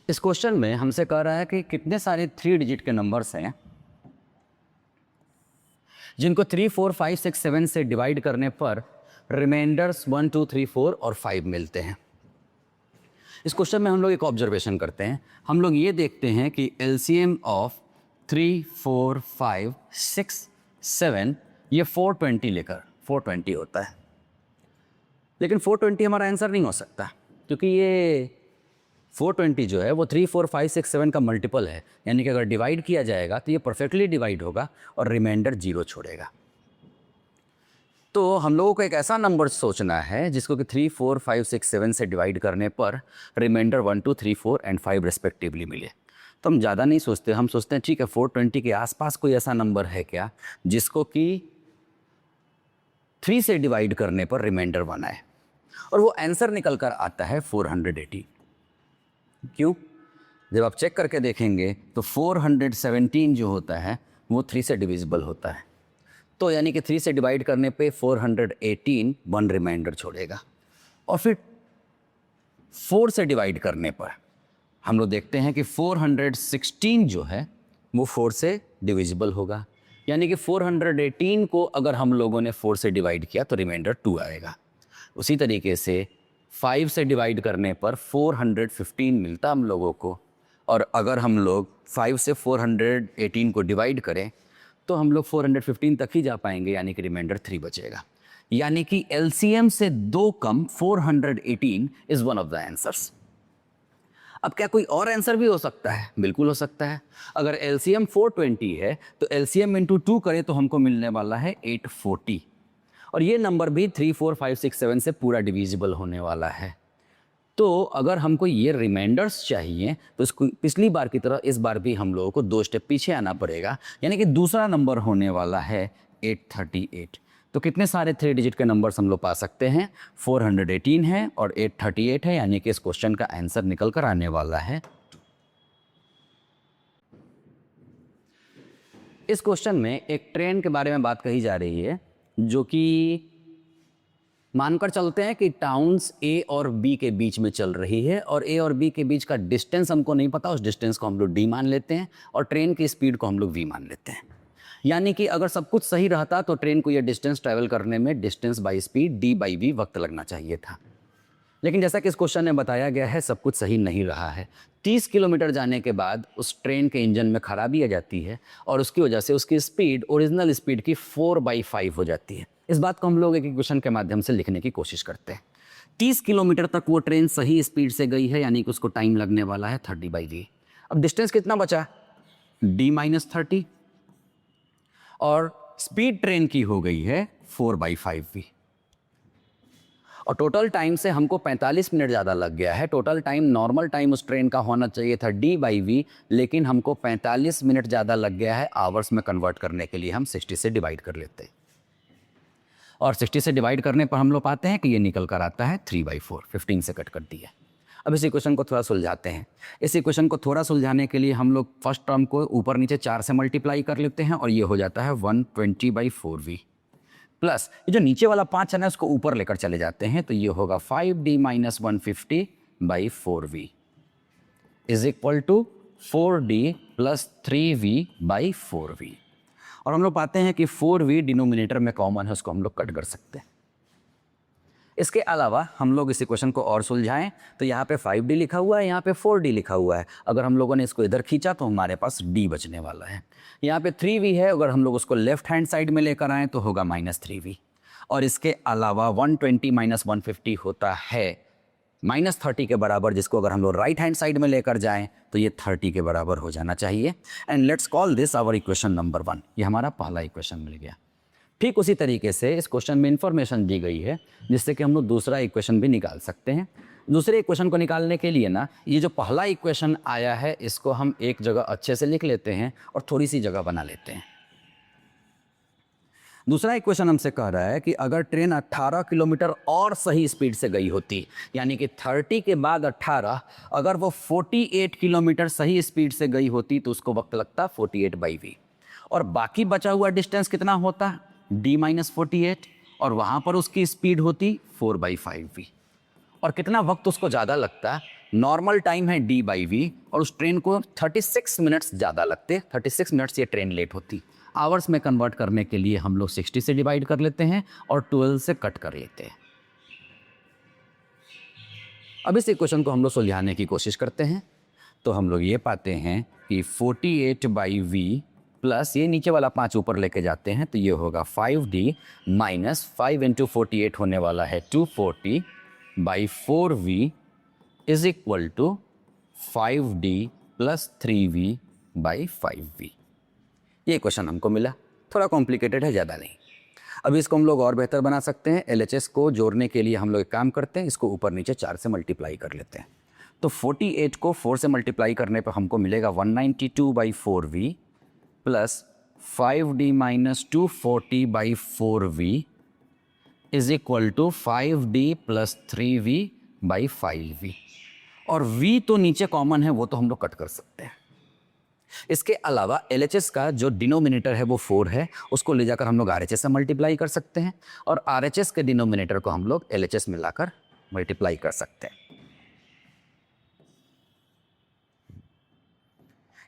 इस क्वेश्चन में हमसे कह रहा है कि कितने सारे 3 डिजिट के नंबर्स हैं जिनको 3, 4, 5, 6, 7 से डिवाइड करने पर रिमाइंडर्स 1, 2, 3, 4 और 5 मिलते हैं। इस क्वेश्चन में हम लोग एक ऑब्जर्वेशन करते हैं। हम लोग ये देखते हैं कि एलसीएम ऑफ 3, 4, 5, 6, 7 ये 420 लेकर 420 होता है, लेकिन 420 हमारा आंसर नहीं हो सकता क्योंकि ये 420 जो है वो 3, 4, 5, 6, 7 का मल्टीपल है, यानी कि अगर डिवाइड किया जाएगा तो ये परफेक्टली डिवाइड होगा और रिमाइंडर 0 छोड़ेगा। तो हम लोगों को एक ऐसा नंबर सोचना है जिसको कि 3, 4, 5, 6, 7 से डिवाइड करने पर रिमाइंडर 1, 2, 3, 4 एंड 5 रेस्पेक्टिवली मिले। तो हम ज़्यादा नहीं सोचते, हम सोचते हैं ठीक है 420 के आसपास कोई ऐसा नंबर है क्या जिसको कि 3 से डिवाइड करने पर रिमाइंडर 1 आए, और वो आंसर निकल कर आता है 480। क्यों? जब आप चेक करके देखेंगे तो 417 जो होता है वो 3 से डिविजिबल होता है, तो यानी कि 3 से डिवाइड करने पे 418 1 रिमाइंडर छोड़ेगा। और फिर 4 से डिवाइड करने पर हम लोग देखते हैं कि 416 जो है वो 4 से डिविजिबल होगा, यानी कि 418 को अगर हम लोगों ने 4 से डिवाइड किया तो रिमाइंडर 2 आएगा। उसी तरीके से 5 से डिवाइड करने पर 415 मिलता हम लोगों को, और अगर हम लोग 5 से 418 को डिवाइड करें तो हम लोग 415 तक ही जा पाएंगे, यानी कि रिमाइंडर 3 बचेगा। यानी कि एलसीएम से 2 कम 418 is one of the answers. अब क्या कोई और आंसर भी हो सकता है? बिल्कुल हो सकता है। अगर एलसीएम 420 है तो एलसीएम इंटू 2 करें तो हमको मिलने वाला है 840, और ये नंबर भी 3, 4, 5, 6, 7 से पूरा डिविजिबल होने वाला है। तो अगर हमको ये रिमाइंडर्स चाहिए तो इसको पिछली बार की तरह इस बार भी हम लोगों को 2 स्टेप पीछे आना पड़ेगा, यानी कि दूसरा नंबर होने वाला है 838। तो कितने सारे 3 डिजिट के नंबर्स हम लोग पा सकते हैं? 418 है और 838 है, यानी कि इस क्वेश्चन का आंसर निकल कर आने वाला है 2। इस क्वेश्चन में एक ट्रेन के बारे में बात कही जा रही है, जो कि मानकर चलते हैं कि टाउन्स ए और बी के बीच में चल रही है, और ए और बी के बीच का डिस्टेंस हमको नहीं पता, उस डिस्टेंस को हम लोग डी मान लेते हैं और ट्रेन की स्पीड को हम लोग वी मान लेते हैं। यानी कि अगर सब कुछ सही रहता तो ट्रेन को ये डिस्टेंस ट्रैवल करने में distance by speed d by v वक्त लगना चाहिए था, लेकिन जैसा कि इस क्वेश्चन में बताया गया है सब कुछ सही नहीं रहा है। 30 किलोमीटर जाने के बाद उस ट्रेन के इंजन में खराबी आ जाती है और उसकी वजह से उसकी स्पीड ओरिजिनल स्पीड की 4/5 हो जाती है। इस बात को हम लोग एक इक्वेशन के माध्यम से लिखने की कोशिश करते हैं। 30 किलोमीटर तक वो ट्रेन सही स्पीड से गई है, यानी कि उसको टाइम लगने वाला है 30/v। अब डिस्टेंस कितना बचा? d-30, और स्पीड ट्रेन की हो गई है 4/5v, और टोटल टाइम से हमको 45 मिनट ज़्यादा लग गया है। टोटल टाइम नॉर्मल टाइम उस ट्रेन का होना चाहिए था d/v, लेकिन हमको 45 मिनट ज़्यादा लग गया है। आवर्स में कन्वर्ट करने के लिए हम 60 से डिवाइड कर लेते हैं, और 60 से डिवाइड करने पर हम लोग पाते हैं कि ये निकल कर आता है 3/4, 15 से कट कर दिया। अब इस इक्वेशन को थोड़ा सुलझाते हैं। इस इक्वेशन को थोड़ा सुलझाने के लिए हम लोग फर्स्ट टर्म को ऊपर नीचे 4 से मल्टीप्लाई कर लेते हैं, और ये हो जाता है 120/4v, प्लस ये जो नीचे वाला 5 है ना उसको ऊपर लेकर चले जाते हैं, तो ये होगा 5d - 150/4v is equal to 4d + 3v/4v। और हम लोग पाते हैं कि 4v डिनोमिनेटर में कॉमन है, उसको हम लोग कट कर सकते हैं। इसके अलावा हम लोग इस इक्वेशन को और सुलझाएं तो यहाँ पे 5d लिखा हुआ है, यहाँ पे 4d लिखा हुआ है। अगर हम लोगों ने इसको इधर खींचा तो हमारे पास d बचने वाला है। यहाँ पे 3v है, अगर हम लोग उसको लेफ्ट हैंड साइड में लेकर आएँ तो होगा -3v। और इसके अलावा 120 - 150 होता है -30 के बराबर, जिसको अगर हम लोग राइट हैंड साइड में लेकर जाएं तो ये 30 के बराबर हो जाना चाहिए। And let's call this our equation number 1। ये हमारा पहला इक्वेशन मिल गया। ठीक उसी तरीके से इस क्वेश्चन में इंफॉर्मेशन दी गई है जिससे कि हम लोग दूसरा इक्वेशन भी निकाल सकते हैं। दूसरे इक्वेशन को निकालने के लिए ना, ये जो पहला इक्वेशन आया है इसको हम एक जगह अच्छे से लिख लेते हैं और थोड़ी सी जगह बना लेते हैं। दूसरा इक्वेशन हमसे कह रहा है कि अगर ट्रेन 18 किलोमीटर और सही स्पीड से गई होती, यानी कि 30 के बाद 18, अगर वो 48 किलोमीटर सही स्पीड से गई होती तो उसको वक्त लगता 48/v, और बाकी बचा हुआ डिस्टेंस कितना होता? d - 48, और वहाँ पर उसकी स्पीड होती 4/5v। और कितना वक्त उसको ज़्यादा लगता? नॉर्मल टाइम है d बाई वी और उस ट्रेन को 36 मिनट्स ज़्यादा लगते, 36 मिनट्स ये ट्रेन लेट होती। आवर्स में कन्वर्ट करने के लिए हम लोग 60 से डिवाइड कर लेते हैं और 12 से कट कर लेते हैं। अब इस इक्वेशन को हम लोग सुलझाने की कोशिश करते हैं तो हम लोग ये पाते हैं कि 48 बाई वी प्लस ये नीचे वाला 5 ऊपर लेके जाते हैं तो ये होगा 5d माइनस 5 इंटू 48 होने वाला है 240 by 4v is equal to 5d plus 3v by 5v। ये क्वेश्चन हमको मिला, थोड़ा कॉम्प्लिकेटेड है, ज़्यादा नहीं। अभी इसको हम लोग और बेहतर बना सकते हैं। LHS को जोड़ने के लिए हम लोग एक काम करते हैं, इसको ऊपर नीचे 4 से मल्टीप्लाई कर लेते हैं। तो 48 को 4 से मल्टीप्लाई करने पर हमको मिलेगा 192 by 4v plus 5d minus 240 by 4v is equal to 5d plus 3v by 5v। और v तो नीचे कॉमन है, वो तो हम लोग कट कर सकते हैं। इसके अलावा LHS का जो डिनोमिनेटर है वो 4 है, उसको ले जाकर हम लोग RHS से मल्टीप्लाई कर सकते हैं और RHS के डिनोमिनेटर को हम लोग LHS में लाकर मल्टीप्लाई कर सकते हैं।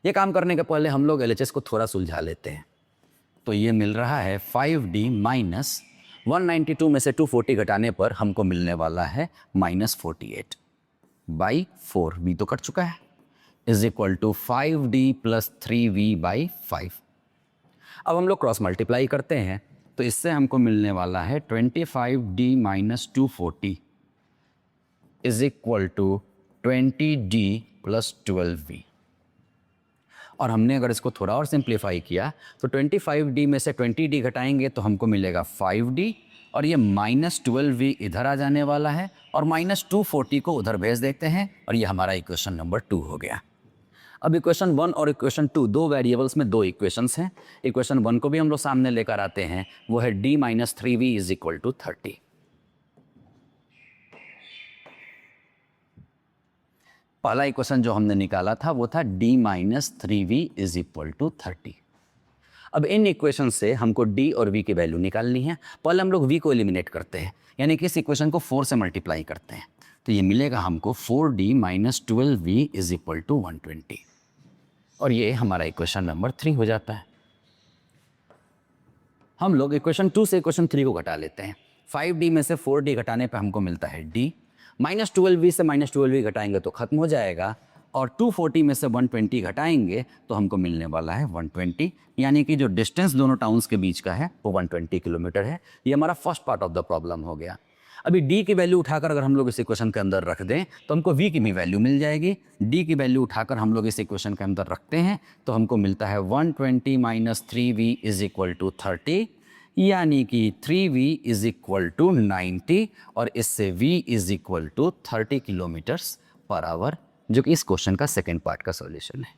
ये काम करने के पहले हम लोग LHS को थोड़ा सुलझा लेते हैं। तो ये मिल रहा है 5d माइनस 192 में से 240 घटाने पर हमको मिलने वाला है माइनस 48 बाई 4, v तो कट चुका है, is equal to 5d plus 3v by 5। अब हम लोग क्रॉस मल्टीप्लाई करते हैं तो इससे हमको मिलने वाला है 25d minus 240 is equal to 20d plus 12v। और हमने अगर इसको थोड़ा और सिंप्लीफाई किया तो 25d में से 20d घटाएंगे तो हमको मिलेगा 5d और ये माइनस 12v इधर आ जाने वाला है और माइनस 240 को उधर भेज देते हैं और ये हमारा इक्वेशन नंबर 2 हो गया। अब इक्वेशन 1 और इक्वेशन 2 दो वेरिएबल्स में दो इक्वेशंस हैं। इक्वेशन 1 को भी हम लोग सामने लेकर आते हैं, वो है d minus 3v is equal to 30। पहला इक्वेशन जो हमने निकाला था वो था d minus 3v is equal to 30। अब इन इक्वेशन से हमको d और v की वैल्यू निकालनी है। पहले हम लोग v को एलिमिनेट करते हैं, यानी कि इस इक्वेशन को 4 से मल्टीप्लाई करते हैं तो ये मिलेगा हमको 4d minus 12v is equal to 120 और ये हमारा इक्वेशन नंबर 3 हो जाता है। हम लोग इक्वेशन 2 से इक्वेशन 3 को घटा लेते हैं। 5d में से 4d घटाने पे हमको मिलता है d, माइनस 12v से माइनस 12v घटाएंगे तो खत्म हो जाएगा और 240 में से 120 घटाएंगे तो हमको मिलने वाला है 120, यानी कि जो डिस्टेंस दोनों टाउन्स के बीच का है वो 120 किलोमीटर है। ये हमारा first part of the problem हो गया। अभी d की वैल्यू उठाकर अगर हम लोग इस इक्वेशन के अंदर रख दें तो हमको v की भी वैल्यू मिल जाएगी। d की वैल्यू उठाकर हम लोग इस इक्वेशन के अंदर रखते हैं तो हमको मिलता है 120 minus 3v is equal to 30, यानी कि 3v इज इक्वल टू 90 और इससे v is equal to 30 kilometres per hour, जो कि इस क्वेश्चन का सेकेंड पार्ट का सॉल्यूशन है।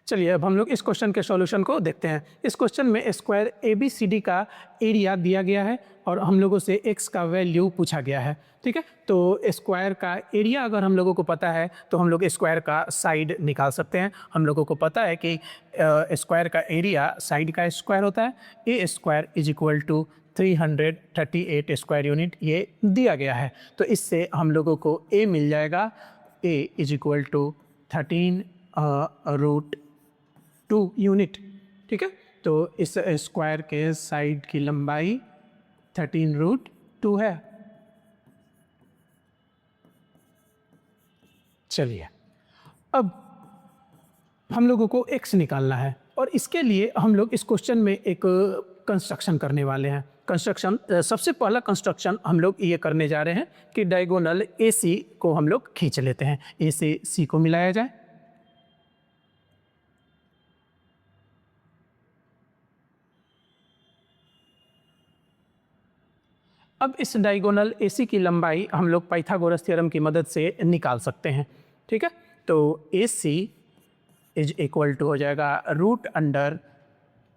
चलिए अब हम लोग इस क्वेश्चन के सॉल्यूशन को देखते हैं। इस क्वेश्चन में स्क्वायर ABCD का एरिया दिया गया है और हम लोगों से x का वैल्यू पूछा गया है। ठीक है, तो स्क्वायर का एरिया अगर हम लोगों को पता है तो हम लोग स्क्वायर का साइड निकाल सकते हैं। हम लोगों को पता है कि स्क्वायर का एरिया साइड का स्क्वायर होता है। A square is equal to 338 square unit ये दिया गया है। तो इससे हम लोगों को a मिल जाएगा, a is equal to 13√2 unit. ठीक है, तो इस स्क्वायर के साइड की लंबाई 13√2 है। चलिए अब हम लोगों को x निकालना है और इसके लिए हम लोग इस क्वेश्चन में एक कंस्ट्रक्शन करने वाले हैं। कंस्ट्रक्शन सबसे पहला कंस्ट्रक्शन हम लोग ये करने जा रहे हैं कि डायगोनल AC को हम लोग खींच लेते हैं। A से C को मिलाया जाए। अब इस डायगोनल AC की लंबाई हम लोग पाइथागोरस थ्योरम की मदद से निकाल सकते हैं। ठीक है, तो AC इज इक्वल टू हो जाएगा रूट अंडर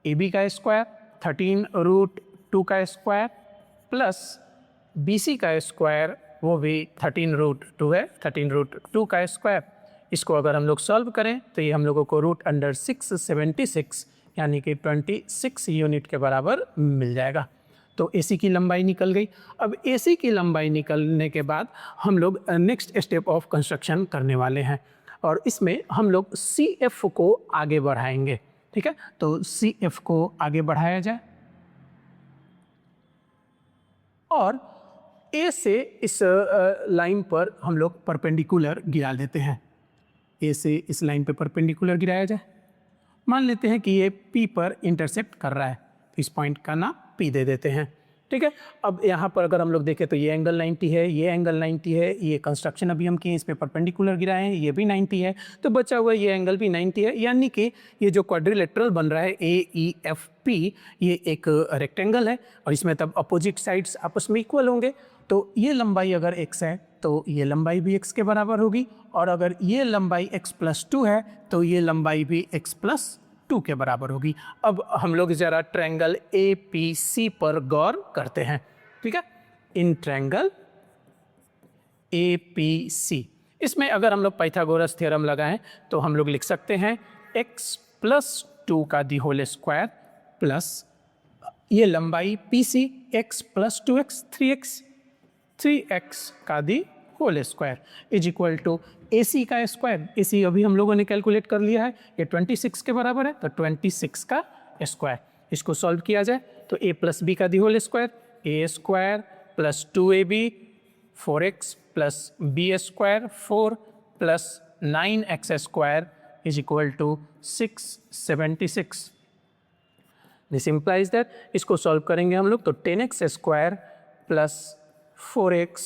AB का स्क्वायर 13√2 का स्क्वायर प्लस BC का स्क्वायर, वो भी 13√2 है, 13√2 का स्क्वायर। इसको अगर हम लोग सॉल्व करें तो ये हम लोगों को रूट अंडर 676 यानी कि 26 यूनिट के बराबर मिल जाएगा। तो AC की लंबाई निकल गई। अब AC की लंबाई निकलने के बाद हम लोग नेक्स्ट स्टेप ऑफ कंस्ट्रक्शन करने वाले हैं और इसमें हम लोग CF को आगे बढ़ाएंगे। ठीक है, तो CF को आगे बढ़ाया जाए और A से इस लाइन पर हम लोग परपेंडिकुलर गिरा देते हैं। A से इस लाइन पे परपेंडिकुलर गिराया जाए। मान लेते हैं कि ये P पर इंटरसेक्ट कर रहा है, तो इस पॉइंट का नाम P दे देते हैं। ठीक है, अब यहाँ पर अगर हम लोग देखें तो ये एंगल 90 है, ये एंगल 90 है, ये कंस्ट्रक्शन अभी हम किए इस पर परपेंडिकुलर गिराए हैं, ये भी 90 है, तो बचा हुआ ये एंगल भी 90 है, यानी कि ये जो क्वाड्रिलेटरल बन रहा है AEFP ये एक रेक्टेंगल है और इसमें तब अपोजिट साइड्स आपस में इक्वल होंगे। तो ये लंबाई अगर x है तो ये लंबाई भी x के बराबर होगी और अगर ये लंबाई x+2 है तो ये लंबाई भी x+2 के बराबर होगी। अब हम लोग ज़रा ट्रायंगल APC पर गौर करते हैं। ठीक है, इन ट्रायंगल APC इसमें अगर हम लोग पाइथागोरस थ्योरम लगाएं तो हम लोग लिख सकते हैं x+2 का दी होल स्क्वायर प्लस ये लंबाई PC x+2x 3x का the whole square is equal to AC का स्क्वायर। AC अभी हम लोगों ने कैलकुलेट कर लिया है, ये 26 के बराबर है, तो 26 का स्क्वायर। इसको सॉल्व किया जाए तो A+B का the whole square, A square plus 2AB 4x plus B square 4 plus 9x square is equal to 676। This implies that इसको सॉल्व करेंगे हम लोग तो 10x square plus 4x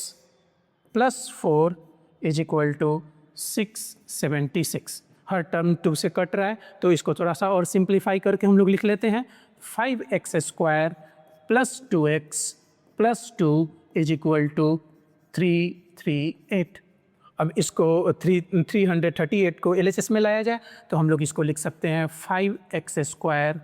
plus 4 is equal to 676। हर टर्म 2 से cut रहा है तो इसको थोड़ा सा और सिंप्लीफाई करके हम लोग लिख लेते हैं 5x square plus 2x plus 2 is equal to 338। अब इसको 338 को LHS में लाया जाए तो हम लोग इसको लिख सकते हैं 5x स्क्वायर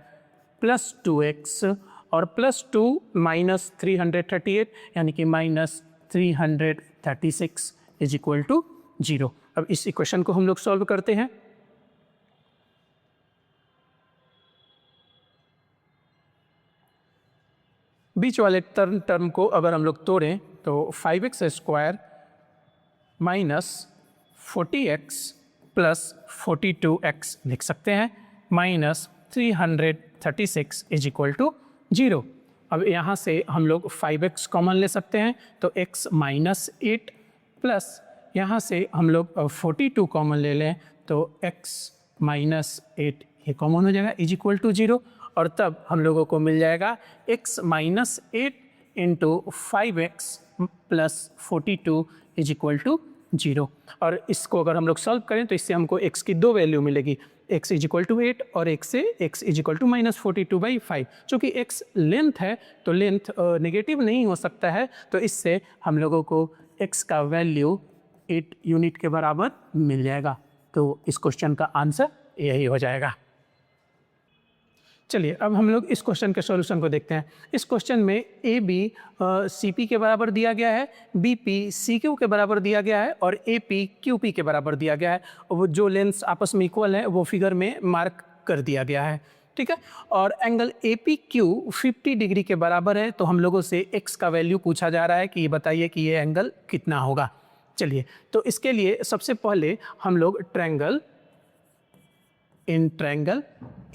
प्लस 2x और प्लस 2 माइनस 338 यानी कि माइनस 336 इज इक्वल टू 0। अब इस इक्वेशन को हम लोग सॉल्व करते हैं। बीच वाले टर्म को अगर हम लोग तोड़ें तो 5x square minus 40x plus 42x लिख सकते हैं माइनस 336 इज इक्वल टू 0। अब यहाँ से हम लोग 5x कॉमन ले सकते हैं तो x माइनस 8 प्लस यहाँ से हम लोग 42 कॉमन ले लें तो x माइनस 8 ये कॉमन हो जाएगा इज इक्वल टू 0 और तब हम लोगों को मिल जाएगा x minus 8 into 5x plus 42 is equal to 0। और इसको अगर हम लोग सॉल्व करें तो इससे हमको x की दो वैल्यू मिलेगी, x इज इक्वल टू 8 और x से x is equal to minus 42/5। चूँकि x लेंथ है तो लेंथ नेगेटिव नहीं हो सकता है तो इससे हम लोगों को x का वैल्यू 8 यूनिट के बराबर मिल जाएगा। तो इस क्वेश्चन का आंसर यही हो जाएगा। चलिए अब हम लोग इस क्वेश्चन के सॉल्यूशन को देखते हैं। इस क्वेश्चन में AB CP के बराबर दिया गया है, BP CQ के बराबर दिया गया है और AP QP के बराबर दिया गया है। वो जो लेंस आपस में इक्वल है वो फिगर में मार्क कर दिया गया है। ठीक है, और एंगल APQ 50 डिग्री के बराबर है तो हम लोगों से x का वैल्यू पूछा जा रहा है कि ये बताइए कि ये एंगल कितना होगा। चलिए तो इसके लिए सबसे पहले हम लोग ट्रायंगल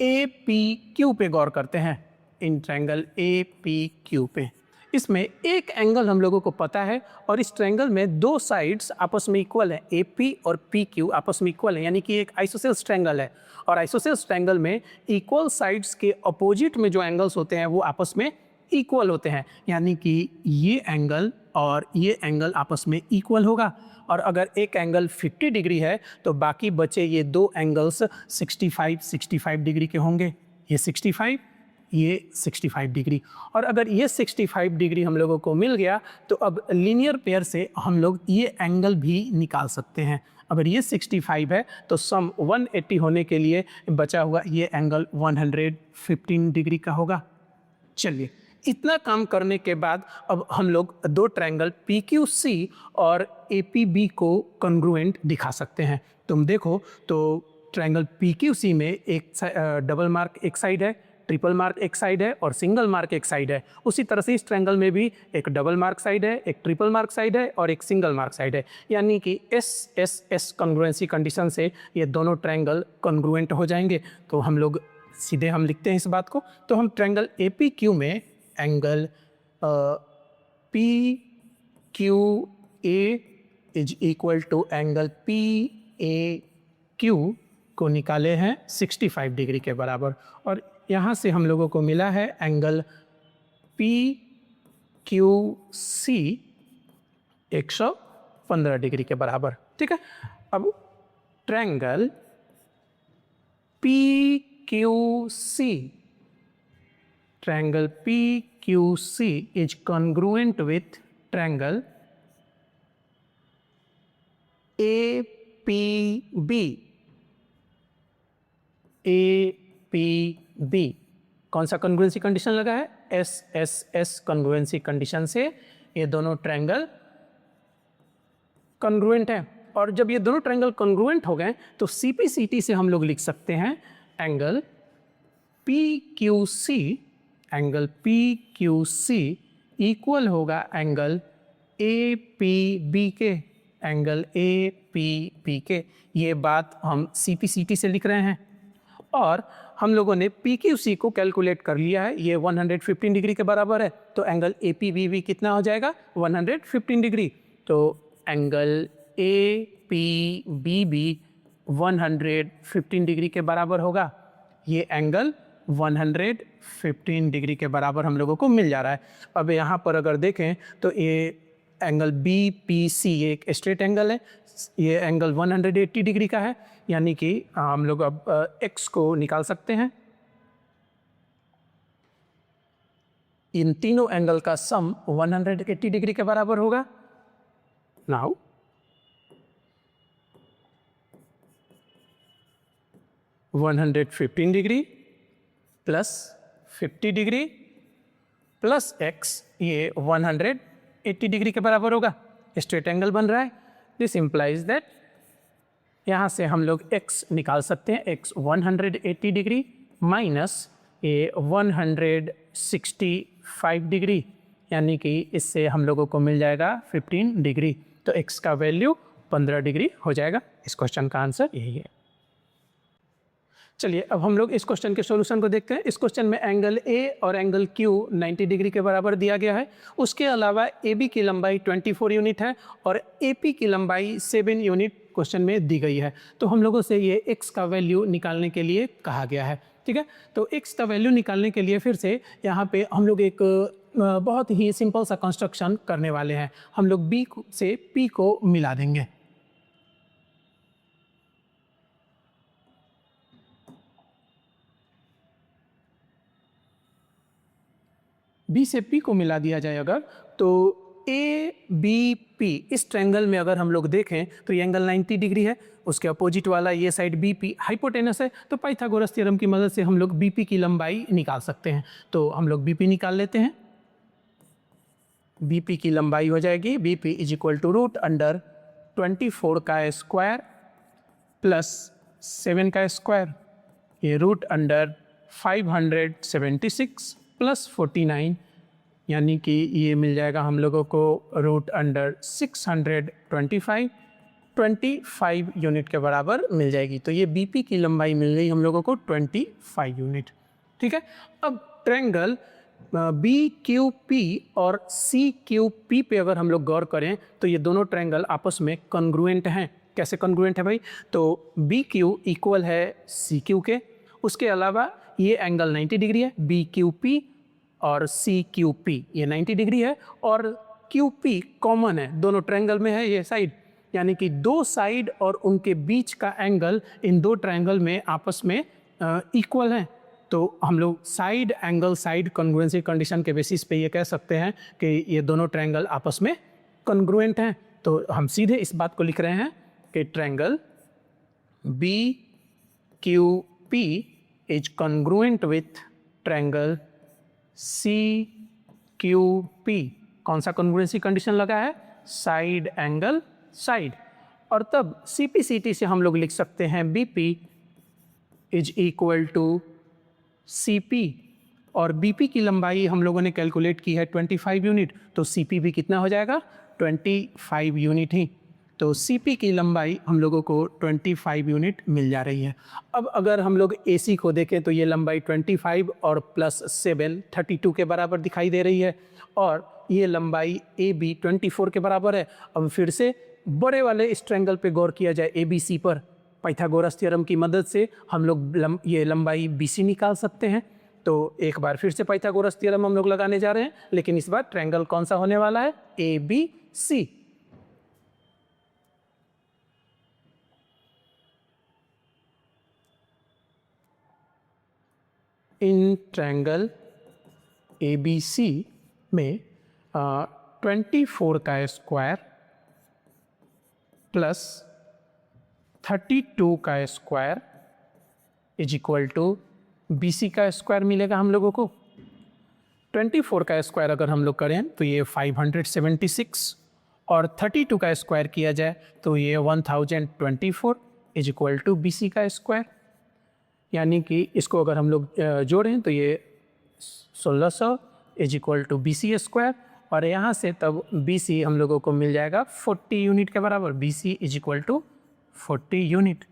APQ पे गौर करते हैं। इन ट्रायंगल APQ पे इसमें एक एंगल हम लोगों को पता है और इस ट्रायंगल में दो साइड्स आपस में इक्वल है, AP और PQ आपस में इक्वल है, यानी कि एक आइसोसेल्स ट्रायंगल है और आइसोसेल्स ट्रायंगल में इक्वल साइड्स के अपोजिट में जो एंगल्स होते हैं वो आपस में इक्वल होते हैं, यानी कि ये एंगल और ये एंगल आपस में इक्वल होगा। और अगर एक एंगल 50 डिग्री है तो बाकी बचे ये दो एंगल्स 65 डिग्री के होंगे, ये 65 ये 65 डिग्री। और अगर ये 65 डिग्री हम लोगों को मिल गया तो अब लीनियर पेयर से हम लोग ये एंगल भी निकाल सकते हैं। अगर ये 65 है तो सम 180 होने के लिए बचा हुआ ये एंगल 115 डिग्री का होगा। चलिए इतना काम करने के बाद अब हम लोग दो ट्रायंगल PQC और APB को कॉन्ग्रुएंट दिखा सकते हैं। तुम देखो तो ट्रायंगल PQC में एक डबल मार्क एक साइड है, ट्रिपल मार्क एक साइड है और सिंगल मार्क एक साइड है, उसी तरह से इस ट्रायंगल में भी एक डबल मार्क साइड है, एक ट्रिपल मार्क साइड है और एक सिंगल मार्क साइड है। यानी कि S S S congruency condition से ये दोनों ट्रायंगल कॉन्ग्रुएंट हो जाएंगे। तो हम लोग सीधे हम लिखते हैं इस बात को। तो हम ट्रायंगल ए पी क्यू में angle P Q A is equal to angle P A Q को निकाले हैं 65 डिग्री के बराबर, और यहाँ से हम लोगों को मिला है angle P Q C 115 degree के बराबर। ठीक है, अब triangle P Q C, triangle P Q C is congruent with triangle A P B, A P B. कौन सा कॉन्ग्रुएंसी कंडीशन लगा है? S S S congruency condition से ये दोनों ट्रायंगल कॉन्ग्रुएंट है। और जब ये दोनों ट्रायंगल कॉन्ग्रुएंट हो गए तो सीपीसीटी से हम लोग लिख सकते हैं angle P Q C, angle P Q C equal होगा एंगल ए पी बी के, एंगल ए पी बी के। ये बात हम सीपीसीटी से लिख रहे हैं और हम लोगों ने पी क्यू सी को कैलकुलेट कर लिया है, ये 115 डिग्री के बराबर है। तो angle A P B B कितना हो जाएगा? 115 डिग्री। तो angle A P B B 115 degree के बराबर होगा। ये एंगल 115 डिग्री के बराबर हम लोगों को मिल जा रहा है। अब यहाँ पर अगर देखें तो ये एंगल बी पी सी ये एक स्ट्रेट एंगल है, ये एंगल 180 डिग्री का है, यानी कि हम लोग अब एक्स को निकाल सकते हैं। इन तीनों एंगल का सम 180 डिग्री के बराबर होगा। Now (115 degree plus 50 degree plus x, ये 180 डिग्री के बराबर होगा। स्ट्रेट एंगल बन रहा है। दिस इम्प्लाइज दैट यहाँ से हम लोग x निकाल सकते हैं, x 180 डिग्री माइनस ये 165 डिग्री, यानी कि इससे हम लोगों को मिल जाएगा 15 डिग्री। तो x का वैल्यू 15 डिग्री हो जाएगा। इस क्वेश्चन का आंसर यही है। चलिए अब हम लोग इस क्वेश्चन के सॉल्यूशन को देखते हैं। इस क्वेश्चन में एंगल A और एंगल Q 90 डिग्री के बराबर दिया गया है। उसके अलावा AB की लंबाई 24 यूनिट है और AP की लंबाई 7 यूनिट क्वेश्चन में दी गई है। तो हम लोगों से ये x का वैल्यू निकालने के लिए कहा गया है। ठीक है, तो x का वैल्यू निकालने के लिए फिर से यहाँ पे हम लोग एक बहुत ही सिंपल सा कंस्ट्रक्शन करने वाले हैं। हम लोग B से P को मिला देंगे। B से P को मिला दिया जाए अगर, तो ABP इस ट्रायंगल में अगर हम लोग देखें तो ये एंगल 90 डिग्री है, उसके अपोजिट वाला ये साइड BP हाइपोटेनस है। तो पाइथागोरस थ्योरम की मदद से हम लोग BP की लंबाई निकाल सकते हैं। तो हम लोग BP निकाल लेते हैं। BP की लंबाई हो जाएगी BP is equal to root under 24 का स्क्वायर प्लस 7 का स्क्वायर, ये रूट अंडर 576 प्लस 49, यानी कि ये मिल जाएगा हम लोगों को रूट अंडर 625 यूनिट के बराबर मिल जाएगी। तो ये BP की लंबाई मिल गई हम लोगों को 25 यूनिट। ठीक है, अब ट्रायंगल BQP और CQP पे अगर हम लोग गौर करें तो ये दोनों ट्रायंगल आपस में कॉन्ग्रुएंट हैं। कैसे कॉन्ग्रुएंट है भाई? तो BQ इक्वल है CQ के, उसके अलावा ये एंगल 90 डिग्री है BQP और CQP ये 90 डिग्री है, और QP कॉमन है, दोनों ट्रायंगल में है ये साइड, यानी कि दो साइड और उनके बीच का एंगल इन दो ट्रायंगल में आपस में इक्वल है। तो हम लोग side angle side congruency condition के बेसिस पे ये कह सकते हैं कि ये दोनों ट्रायंगल आपस में कॉन्ग्रुएंट हैं। तो हम सीधे इस बात को लिख रहे हैं कि triangle BQP is congruent with triangle CQP। कौन सा कॉन्ग्रुएंसी कंडीशन लगा है? Side angle side. और तब CPCT से हम लोग लिख सकते हैं BP is equal to CP और BP की लंबाई हम लोगों ने कैलकुलेट की है 25 यूनिट, तो CP भी कितना हो जाएगा 25 यूनिट ही। तो CP की लंबाई हम लोगों को 25 यूनिट मिल जा रही है। अब अगर हम लोग AC को देखें तो ये लंबाई 25 और प्लस 7 32 के बराबर दिखाई दे रही है, और ये लंबाई AB 24 के बराबर है। अब फिर से बड़े वाले इस ट्रायंगल पे गौर किया जाए ABC पर, पाइथागोरस थ्योरम की मदद से हम लोग ये लंबाई BC निकाल सकते हैं। तो एक बार फिर से पाइथागोरस थ्योरम हम लोग लगाने जा रहे हैं, लेकिन इस बार ट्रायंगल कौन सा होने वाला है, ABC। इन ट्रायंगल ABC में 24 का स्क्वायर प्लस 32 का square is equal to BC का स्क्वायर मिलेगा हम लोगों को। 24 का स्क्वायर अगर हम लोग करें तो ये 576, और 32 का स्क्वायर किया जाए तो ये 1024 इज इक्वल टू BC का स्क्वायर। यानी कि इसको अगर हम लोग जोड़ें तो ये 1600 is equal to BC square, और यहाँ से तब BC हम लोगों को मिल जाएगा 40 यूनिट के बराबर। BC is equal to 40 unit,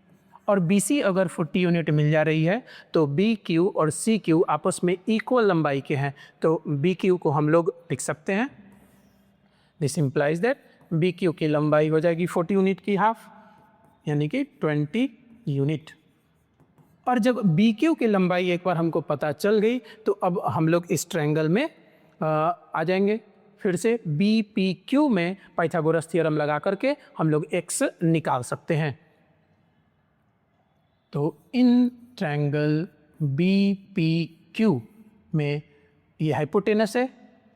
और BC अगर 40 यूनिट मिल जा रही है तो BQ और CQ आपस में इक्वल लंबाई के हैं, तो BQ को हम लोग लिख सकते हैं। दिस इम्प्लाइज दैट BQ की लंबाई हो जाएगी 40 यूनिट की हाफ, यानी कि 20 यूनिट। और जब BQ की लंबाई एक बार हमको पता चल गई तो अब हम लोग इस ट्रायंगल में आ जाएंगे। फिर से BPQ में पाइथागोरस थ्योरम लगा करके हम लोग x निकाल सकते हैं। तो इन ट्रायंगल BPQ में ये हाइपोटेनस है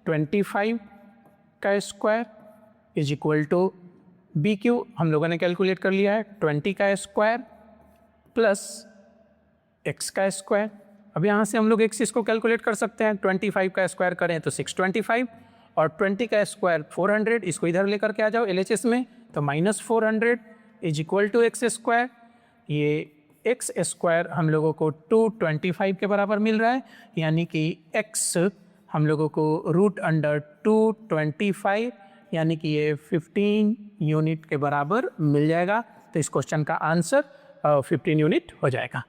25 का square is equal to BQ हम लोगों ने कैलकुलेट कर लिया है 20 का स्क्वायर प्लस x का स्क्वायर। अब यहाँ से हम लोग x इसको कैलकुलेट कर सकते हैं। 25 का स्क्वायर करें तो 625, और 20 का स्क्वायर 400, इसको इधर लेकर के आ जाओ LHS में, तो -400 is equal to x square. ये x स्क्वायर हम लोगों को 225 के बराबर मिल रहा है, यानी कि x हम लोगों को √225 यानी कि ये 15 यूनिट के बराबर मिल जाएगा। तो इस क्वेश्चन का आंसर 15 यूनिट हो जाएगा।